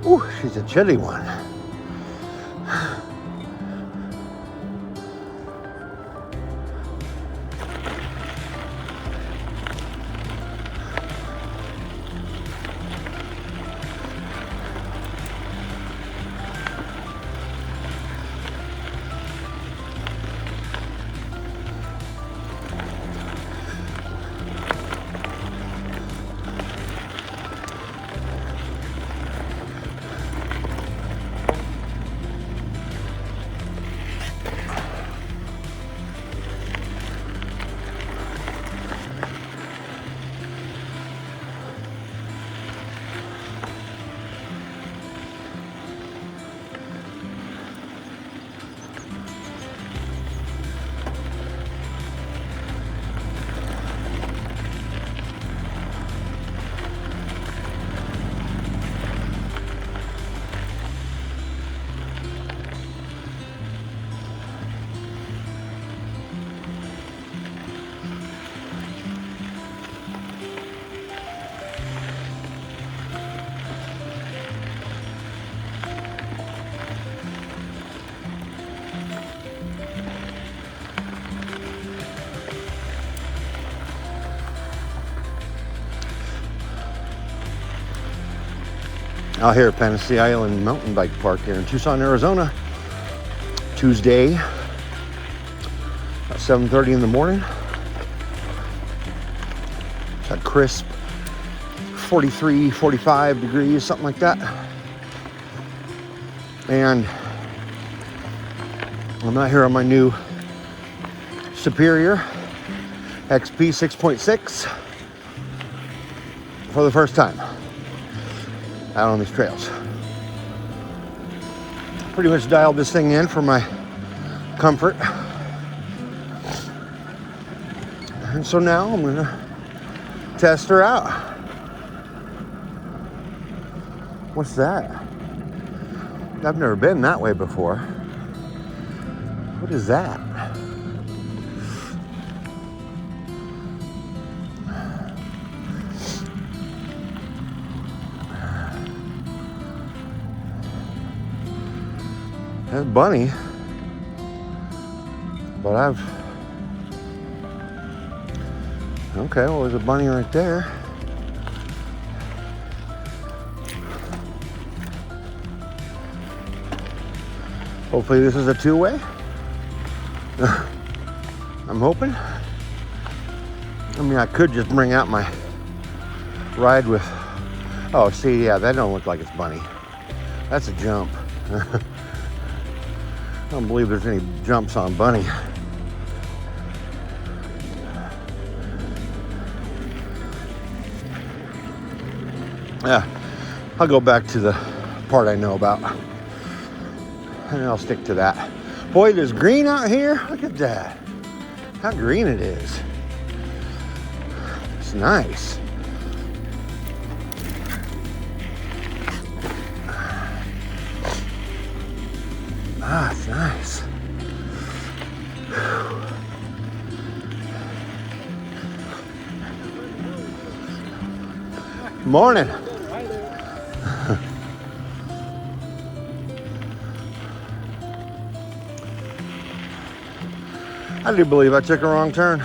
Ooh, she's a chilly one. Out here at Panacea Island Mountain Bike Park here in Tucson, Arizona. Tuesday at 7:30 in the morning. It's a crisp 43, 45 degrees, something like that. And I'm out here on my new Superior XP 6.6 for the first time out on these trails. Pretty much dialed this thing in for my comfort. And so now I'm gonna test her out. What's that? I've never been that way before. What is that? That's Bunny, but okay, well, there's a bunny right there. Hopefully this is a two-way. I'm hoping. I mean, I could just bring out my ride with, oh, see, yeah, that don't look like it's Bunny. That's a jump. I don't believe there's any jumps on Bunny. Yeah, I'll go back to the part I know about. And I'll stick to that. Boy, there's green out here. Look at that. How green it is. It's nice. Ah, it's nice. Morning. I do believe I took a wrong turn.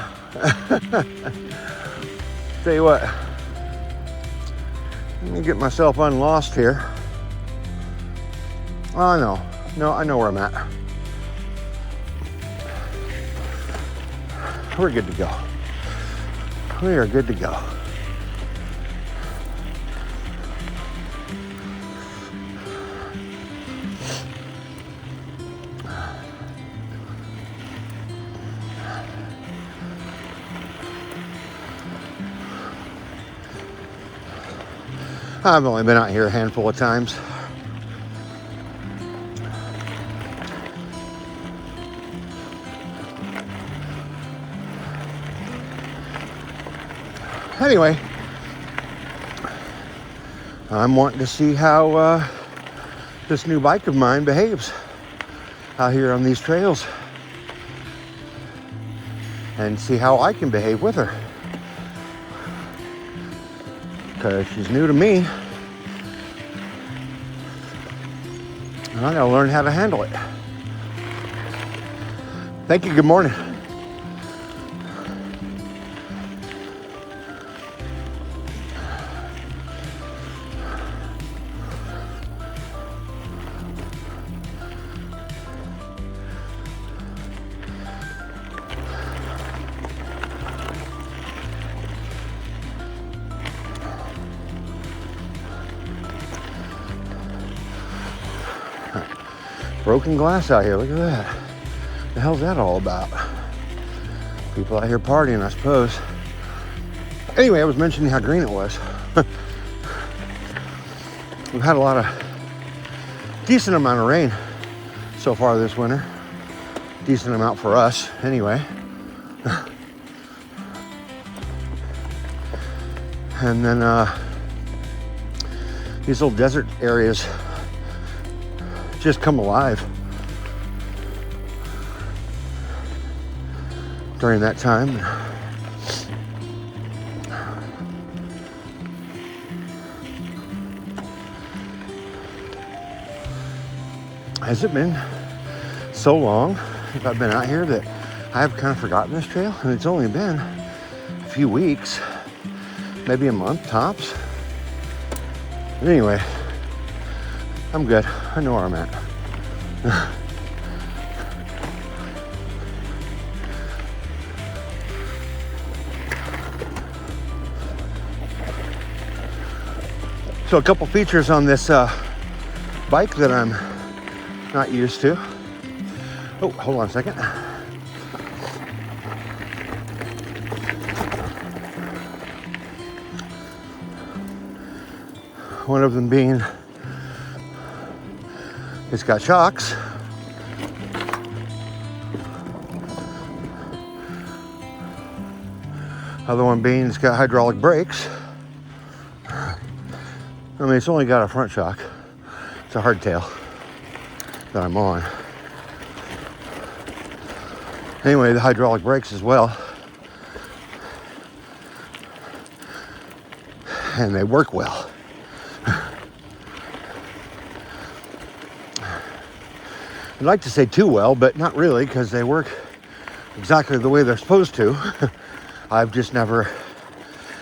Tell you what, let me get myself unlost here. Oh, no, I know where I'm at. We're good to go. We are good to go. I've only been out here a handful of times. Anyway, I'm wanting to see how this new bike of mine behaves out here on these trails and see how I can behave with her. Because she's new to me. And I gotta learn how to handle it. Thank you, good morning. Broken glass out here, look at that. What the hell's that all about? People out here partying, I suppose. Anyway, I was mentioning how green it was. We've had a lot of decent amount of rain so far this winter. Decent amount for us, anyway. And then these little desert areas just come alive during that time. Has it been so long since I've been out here that I've kind of forgotten this trail? And it's only been a few weeks, maybe a month tops. But anyway, I'm good. I know where I'm at. So a couple features on this bike that I'm not used to. Oh, hold on a second. One of them being it's got shocks. Other one being it's got hydraulic brakes. I mean, it's only got a front shock. It's a hardtail that I'm on. Anyway, the hydraulic brakes as well. And they work well. I'd like to say too well, but not really, because they work exactly the way they're supposed to. I've just never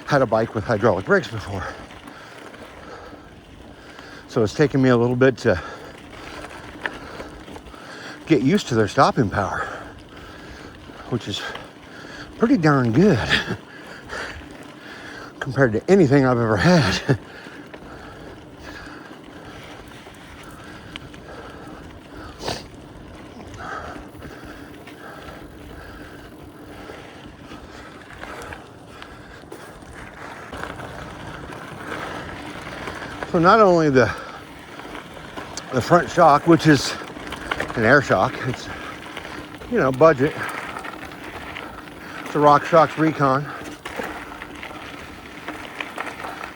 had a bike with hydraulic brakes before. So it's taken me a little bit to get used to their stopping power, which is pretty darn good compared to anything I've ever had. So not only the front shock, which is an air shock, it's, you know, budget. It's a RockShox Recon,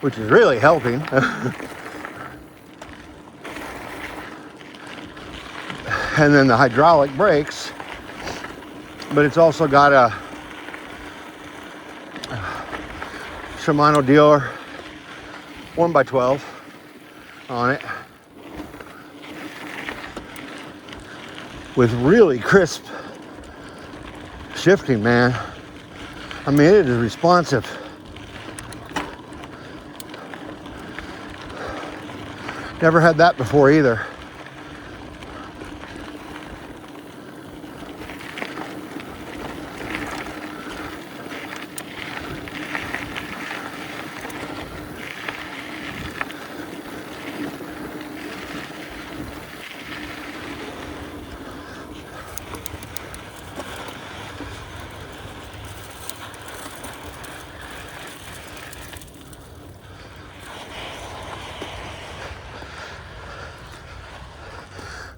which is really helping. And then the hydraulic brakes, but it's also got a Shimano dealer 1x12 on it with really crisp shifting, man. I mean, it is responsive. Never had that before either.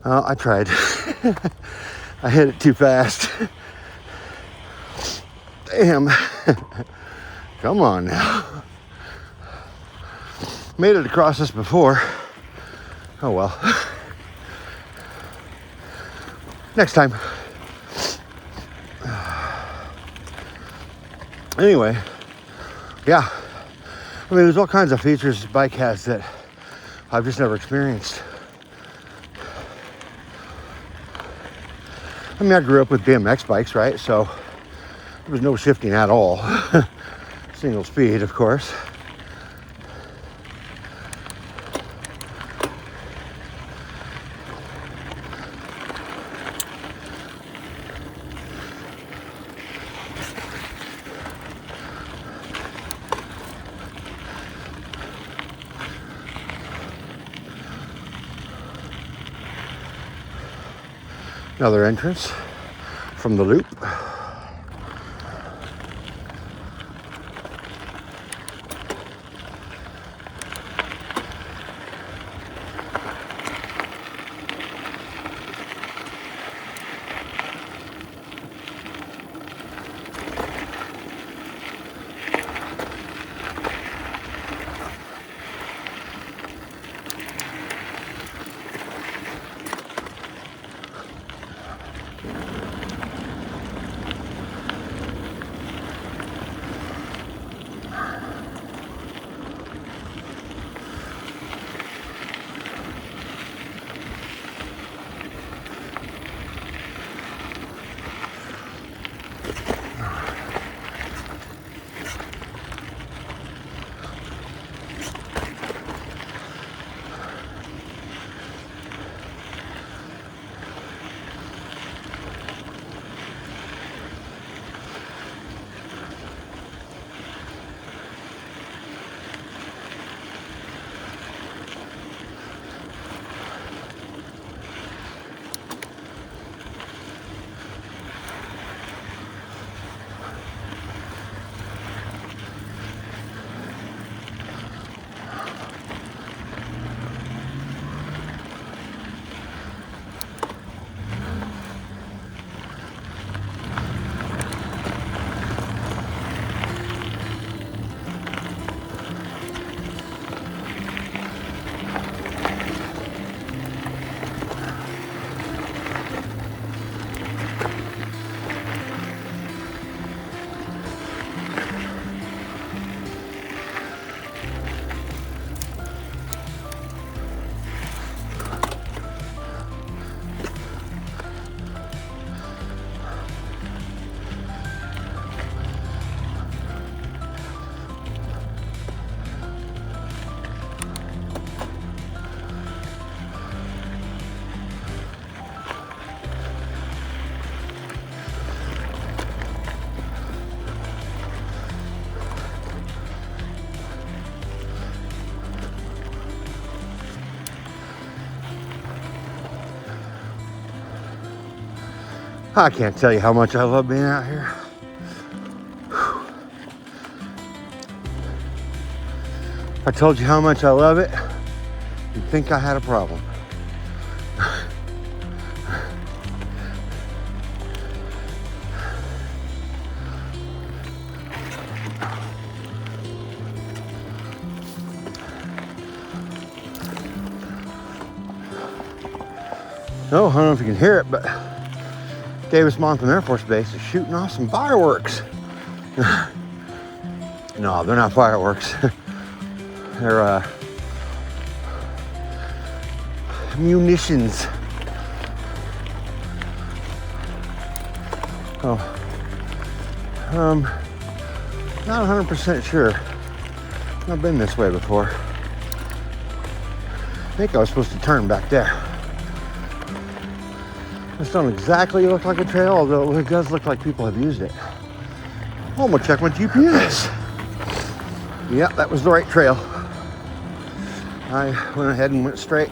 I tried. I hit it too fast. Damn. Come on now. Made it across this before. Oh well. Next time. Anyway, yeah. I mean, there's all kinds of features this bike has that I've just never experienced. I mean, I grew up with BMX bikes, right? So there was no shifting at all. Single speed, of course. Another entrance from the loop. I can't tell you how much I love being out here. If I told you how much I love it, you'd think I had a problem. Oh, I don't know if you can hear it, but Davis-Monthan Air Force Base is shooting off some fireworks. No, they're not fireworks. They're munitions. Oh, not 100% sure. I've been this way before. I think I was supposed to turn back there. This don't exactly look like a trail, although it does look like people have used it. Oh, I'm gonna check my GPS. Yep, that was the right trail. I went ahead and went straight.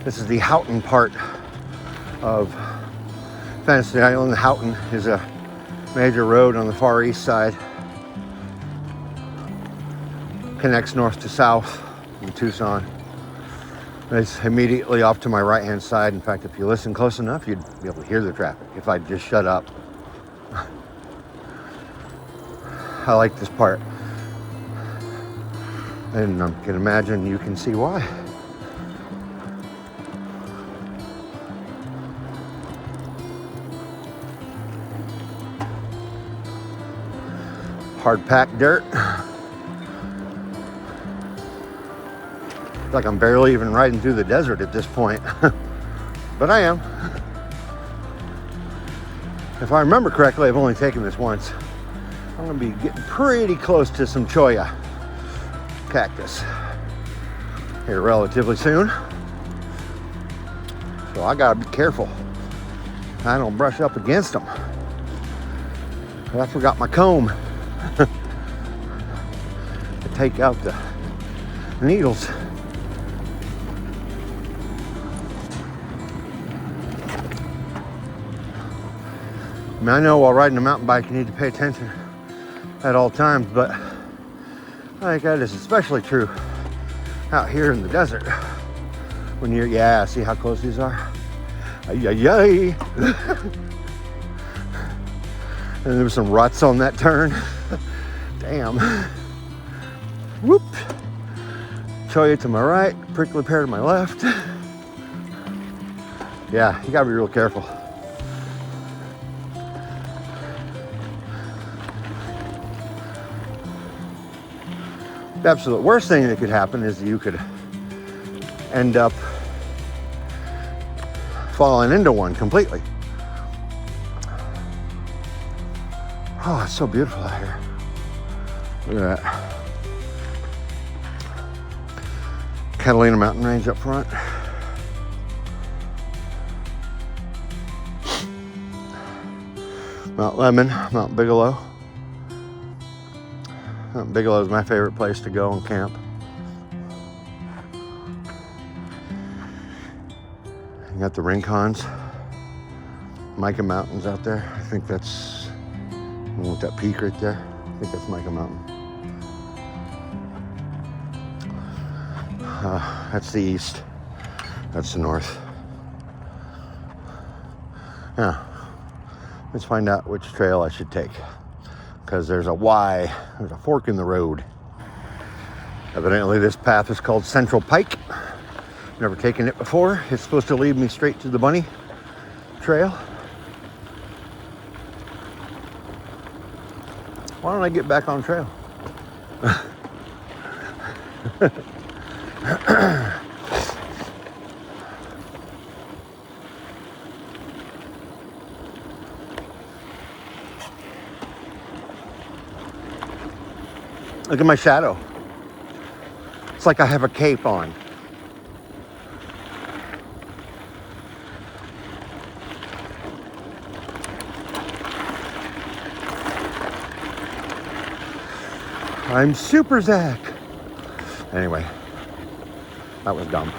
This is the Houghton part of Fantasy Island. Houghton is a major road on the far east side. Connects north to south in Tucson. It's immediately off to my right-hand side. In fact, if you listen close enough, you'd be able to hear the traffic if I just shut up. I like this part. And I can imagine you can see why. Hard-packed dirt. Like I'm barely even riding through the desert at this point. But I am. If I remember correctly, I've only taken this once. I'm gonna be getting pretty close to some cholla cactus here relatively soon. So I gotta be careful. I don't brush up against them. I forgot my comb to take out the needles. I mean, I know while riding a mountain bike you need to pay attention at all times, but I think that is especially true out here in the desert. When you're, yeah, see how close these are? Ay, ay, ay. And there was some ruts on that turn. Damn. Whoop. Cholla to my right, prickly pear to my left. Yeah, you gotta be real careful. The absolute worst thing that could happen is you could end up falling into one completely. Oh, it's so beautiful out here. Look at that. Catalina Mountain Range up front. Mount Lemmon, Mount Bigelow. Mount Bigelow is my favorite place to go and camp. You got the Rincons, Mica Mountains out there. I think that's, with that peak right there. I think that's Mica Mountain. That's the east. That's the north. Yeah. Let's find out which trail I should take. Because there's a Y, there's a fork in the road. Evidently this path is called Central Pike. Never taken it before. It's supposed to lead me straight to the bunny trail. Why don't I get back on trail? Look at my shadow. It's like I have a cape on. I'm Super Zach. Anyway, that was dumb.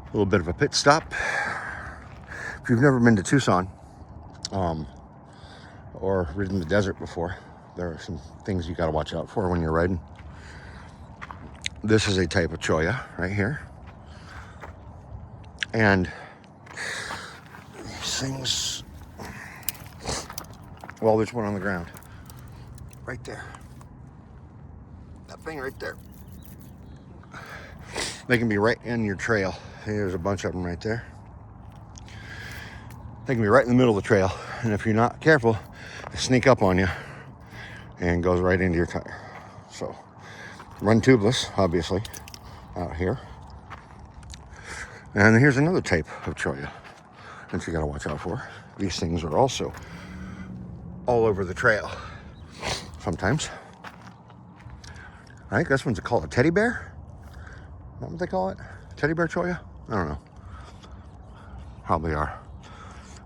A little bit of a pit stop. If you've never been to Tucson, or ridden the desert before, there are some things you got to watch out for when you're riding. This is a type of cholla right here. And these things, well, there's one on the ground. Right there. That thing right there. They can be right in your trail. There's a bunch of them right there. They can be right in the middle of the trail. And if you're not careful, they sneak up on you and goes right into your tire. So run tubeless, obviously, out here. And here's another type of cholla that you gotta watch out for. These things are also all over the trail sometimes. I think this one's called a teddy bear. Is that what they call it? Teddy bear cholla? I don't know. Probably our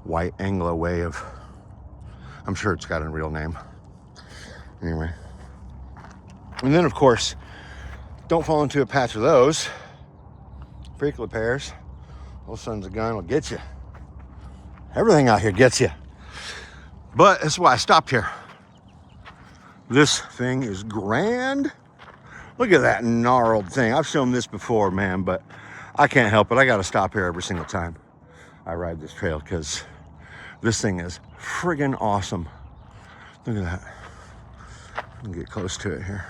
white Anglo way of, I'm sure it's got a real name. Anyway. And then, of course, don't fall into a patch of those. Prickly pears. Those sons of gun will get you. Everything out here gets you. But that's why I stopped here. This thing is grand. Look at that gnarled thing. I've shown this before, man, but I can't help it. I got to stop here every single time I ride this trail because this thing is friggin' awesome. Look at that. I can get close to it here.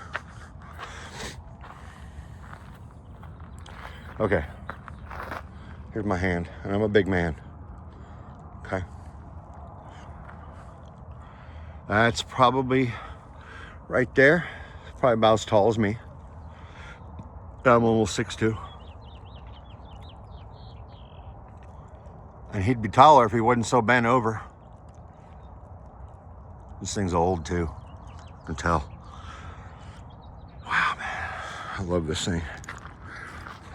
Okay. Here's my hand, and I'm a big man. Okay. That's probably right there. Probably about as tall as me. I'm almost 6'2". And he'd be taller if he wasn't so bent over. This thing's old too. I can tell. Wow, man. I love this thing.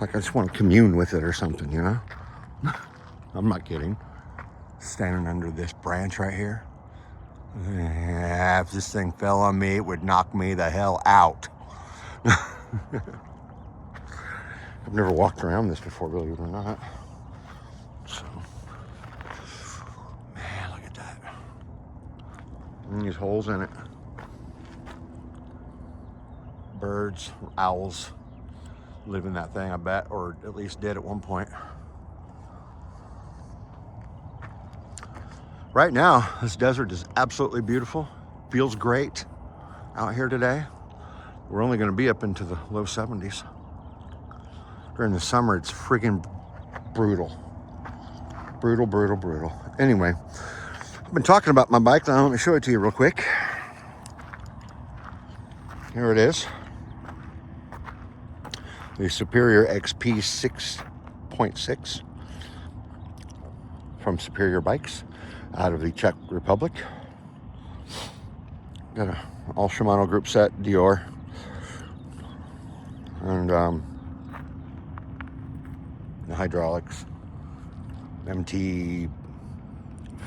Like I just want to commune with it or something, you know? I'm not kidding. Standing under this branch right here. Yeah, if this thing fell on me, it would knock me the hell out. I've never walked around this before, believe it or not. So, man, look at that. And these holes in it. Birds, owls live in that thing, I bet, or at least did at one point. Right now, this desert is absolutely beautiful. Feels great out here today. We're only going to be up into the low 70s. During the summer, it's freaking brutal. Brutal, brutal, brutal. Anyway, I've been talking about my bike. Now let me show it to you real quick. Here it is. The Superior XP 6.6 from Superior Bikes out of the Czech Republic. Got a all Shimano group set, Dior. And the hydraulics. MT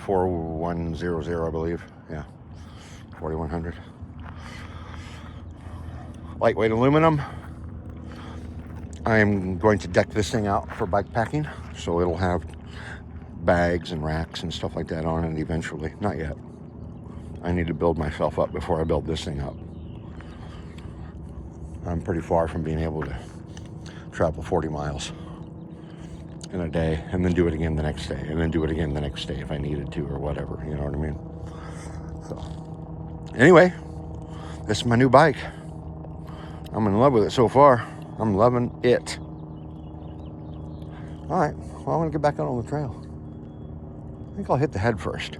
4100, I believe. Yeah, 4100. Lightweight aluminum. I am going to deck this thing out for bike packing, so it'll have bags and racks and stuff like that on it eventually. Not yet. I need to build myself up before I build this thing up. I'm pretty far from being able to travel 40 miles in a day and then do it again the next day and then do it again the next day if I needed to or whatever, you know what I mean? So, anyway, this is my new bike. I'm in love with it so far. I'm loving it. All right, well, I'm gonna get back out on the trail. I think I'll hit the head first.